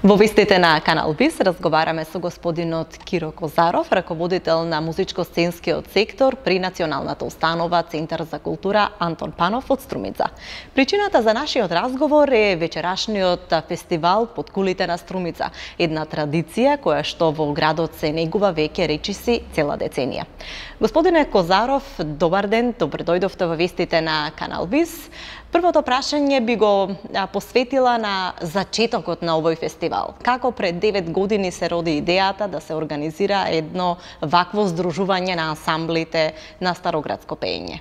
Во вестите на Канал Бис разговараме со господинот Киро Козаров, раководител на музичко-сценскиот сектор при Националната установа Центар за култура Антон Панов од Струмица. Причината за нашиот разговор е вечерашниот фестивал Под кулите на Струмица, една традиција која што во градот се негува веќе речиси цела деценија. Господине Козаров, добар ден, добре дојдовте во вестите на Канал Бис. Првото прашање би го посветила на зачетокот на овој фестивал. Како пред 9 години се роди идејата да се организира едно вакво здружување на ансамблите на староградско пеење?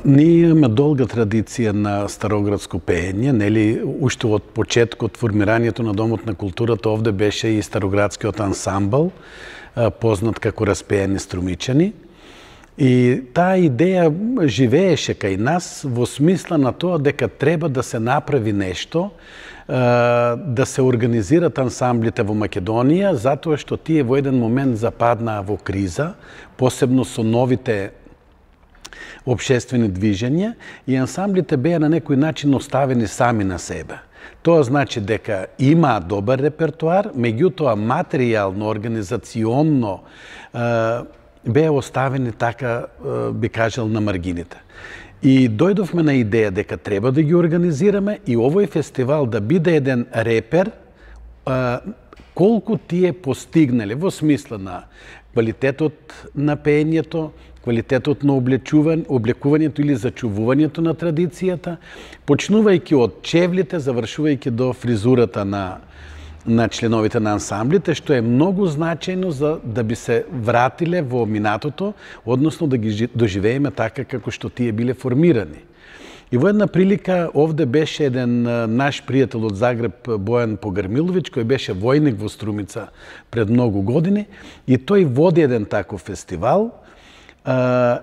Ние имаме долга традиција на староградско пеење, нели, уште од почеткот формирањето на Домот на културата овде беше и староградскиот ансамбл, познат како Распеени струмичани. И таа идеја живееше кај нас во смисла на тоа дека треба да се направи нешто, да се организират ансамблите во Македонија, затоа што тие во еден момент западнаа во криза, посебно со новите општествени движења, и ансамблите беа на некој начин оставени сами на себе. Тоа значи дека има добар репертуар, меѓутоа материјално, организационно беа оставени така, би кажал, на маргините. И дојдовме на идеја дека треба да ги организираме и овој фестивал да биде еден репер колку тие постигнале во смисла на квалитетот на пеењето, квалитетот на облекувањето или зачувувањето на традицијата, почнувајќи од чевлите, завршувајќи до фризурата на членовите на ансамблите, што е многу значајно за да би се вратиле во минатото, односно да ги доживееме така како што тие биле формирани. И во една прилика овде беше еден наш пријател од Загреб, Бојан Погармиловиќ, кој беше војник во Струмица пред многу години, и тој води еден таков фестивал,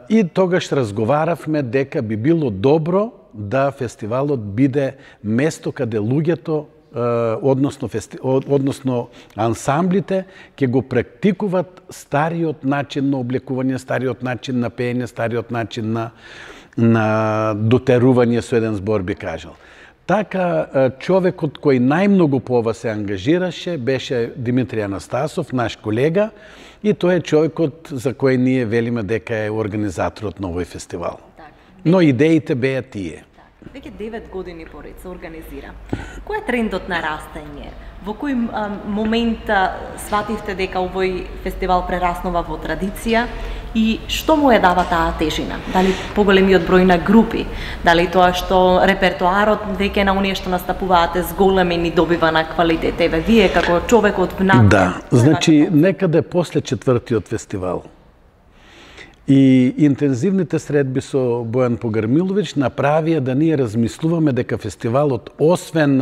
и тогаш разговаравме дека би било добро да фестивалот биде место каде луѓето, односно ансамблите, ќе го практикуват стариот начин на облекување, стариот начин на пеење, стариот начин на дотерување, со еден збор би кажал. Така, човекот кој најмногу по ова се ангажираше беше Димитри Анастасов, наш колега, и тој е човекот за кој ние велиме дека е организаторот на овој фестивал. Но идеите беа тие. Веќе 9 години поред се организира. Кој е трендот на растење? Во кој момент свативте дека овој фестивал прераснува во традиција и што му е дава таа тежина? Дали поголемиот број на групи? Дали тоа што репертуарот веќе на оние што настапуваате зголемени добива на квалитет? Еве, вие како човек од внатре. Да, значи некаде после четвртиот фестивал и интензивните средби со Бојан Погармиловиќ направија да ние размислуваме дека фестивалот, освен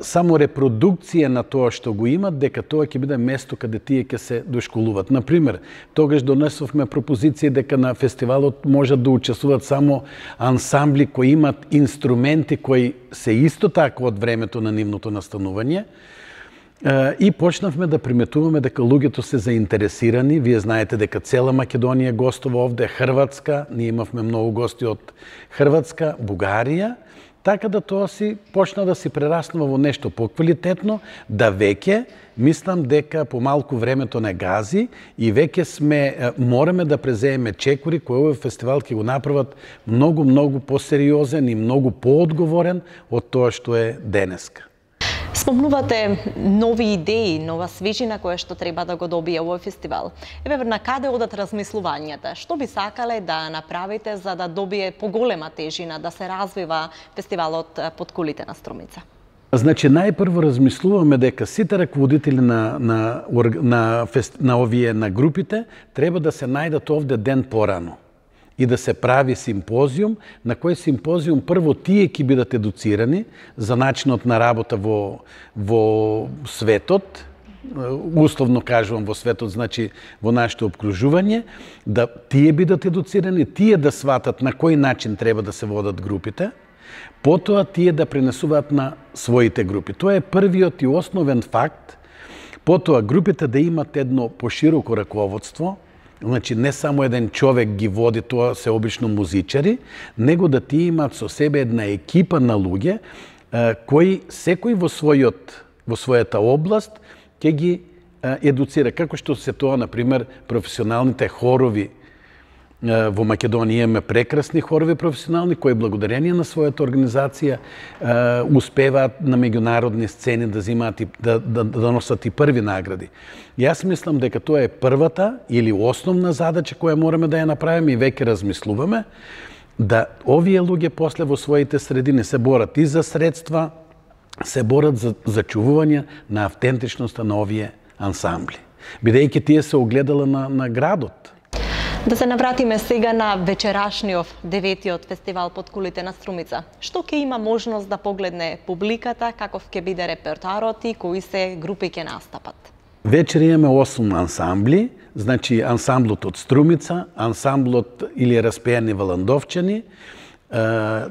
само репродукција на тоа што го имат, дека тоа ќе биде место каде тие ќе се дошколуват. Например, тогаш донесовме пропозиција дека на фестивалот можат да учествуваат само ансамбли кои имат инструменти кои се исто така од времето на нивното настанување. И почнавме да приметуваме дека луѓето се заинтересирани. Вие знаете дека цела Македонија гостува овде, Хрватска, ние имавме многу гости од Хрватска, Бугарија, така да тоа си почна да си прераснува во нешто поквалитетно, да веќе, мислам дека по малку времето не гази и веќе мораме да презееме чекори кои овој фестивал ќе го направат многу посериозен и многу поодговорен од тоа што е денеска. Спомнувате нови идеи, нова свежина која што треба да го добие овој фестивал. Еве, на каде одат размислувањата? Што би сакале да направите за да добие поголема тежина, да се развива фестивалот Под кулите на Струмица? Значи, најпрво размислуваме дека сите раководители на групите треба да се најдат овде ден порано и да се прави симпозиум, на кој симпозиум прво тие ќе бидат едуцирани за начинот на работа во светот, условно кажувам во светот, значи во нашето обкружување, да тие бидат едуцирани, тие да сватат на кој начин треба да се водат групите, потоа тие да пренесуваат на своите групи. Тоа е првиот и основен факт, потоа групите да имат едно пошироко раководство, значи не само еден човек ги води, тоа се обично музичари, него да тие имаат со себе една екипа на луѓе кои секој во својот во својата област, ќе ги едуцира. Како што се тоа, например, професионалните хорови во Македонија имаме прекрасни хорови професионални кои благодарение на својата организација успеваат на меѓународни сцени да земаат и да носат и први награди. Јас мислам дека тоа е првата или основна задача која мораме да ја направиме и веќе размислуваме да овие луѓе после во своите средини се борат и за средства, се борат за зачувување на автентичноста на овие ансамбли. Бидејќи тие се огледала на градот. Да се навратиме сега на вечерашниот 9-тиот фестивал под кулите на Струмица. Што ќе има можност да погледне публиката, каков ќе биде репертоарот и кои се групи ќе настапат? Вечер имаме 8 ансамбли, значи ансамблот од Струмица, ансамблот или Распејани Валандовчани,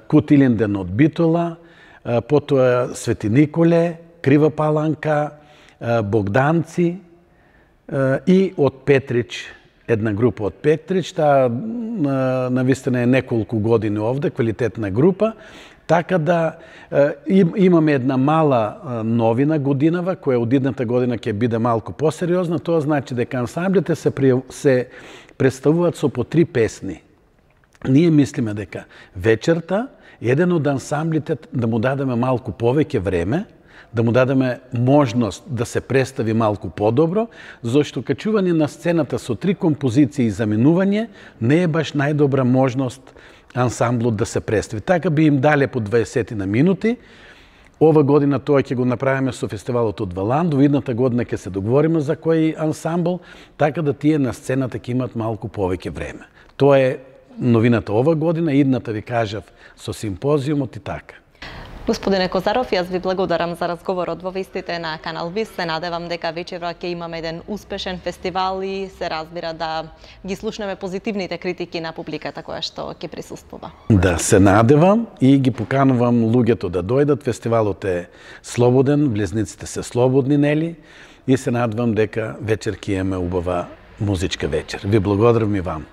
Кутилинден од Битола, потоа Свети Николе, Крива Паланка, Богданци и од Петрич, една група од Петрич, таа навистина е неколку години овде, квалитетна група, така да имаме една мала новина годинава, која од идната година ќе биде малку посериозна, тоа значи дека ансамблите се представуваат со по 3 песни. Ние мислиме дека вечерта, еден од ансамблите да му дадеме малку повеќе време, да му дадеме можност да се представи малку подобро, зашто качување на сцената со 3 композиции и заминување не е баш најдобра можност ансамблот да се представи. Така би им дале по 20 на минути. Ова година тоа ќе го направиме со фестивалот од Валандо, идната година ќе се договориме за кој ансамбл, така да тие на сцената ќе имат малку повеќе време. Тоа е новината ова година, идната ви кажав со симпозиумот и така. Господине Козаров, јас ви благодарам за разговорот во вестите на Канал Виз. Се надевам дека вечерва ќе имаме еден успешен фестивал и се разбира да ги слушнеме позитивните критики на публиката која што ќе присуствува. Да, се надевам и ги поканувам луѓето да дојдат. Фестивалот е слободен, влезниците се слободни, нели? И се надевам дека вечер ќе имаме убава музичка вечер. Ви благодарам и вам.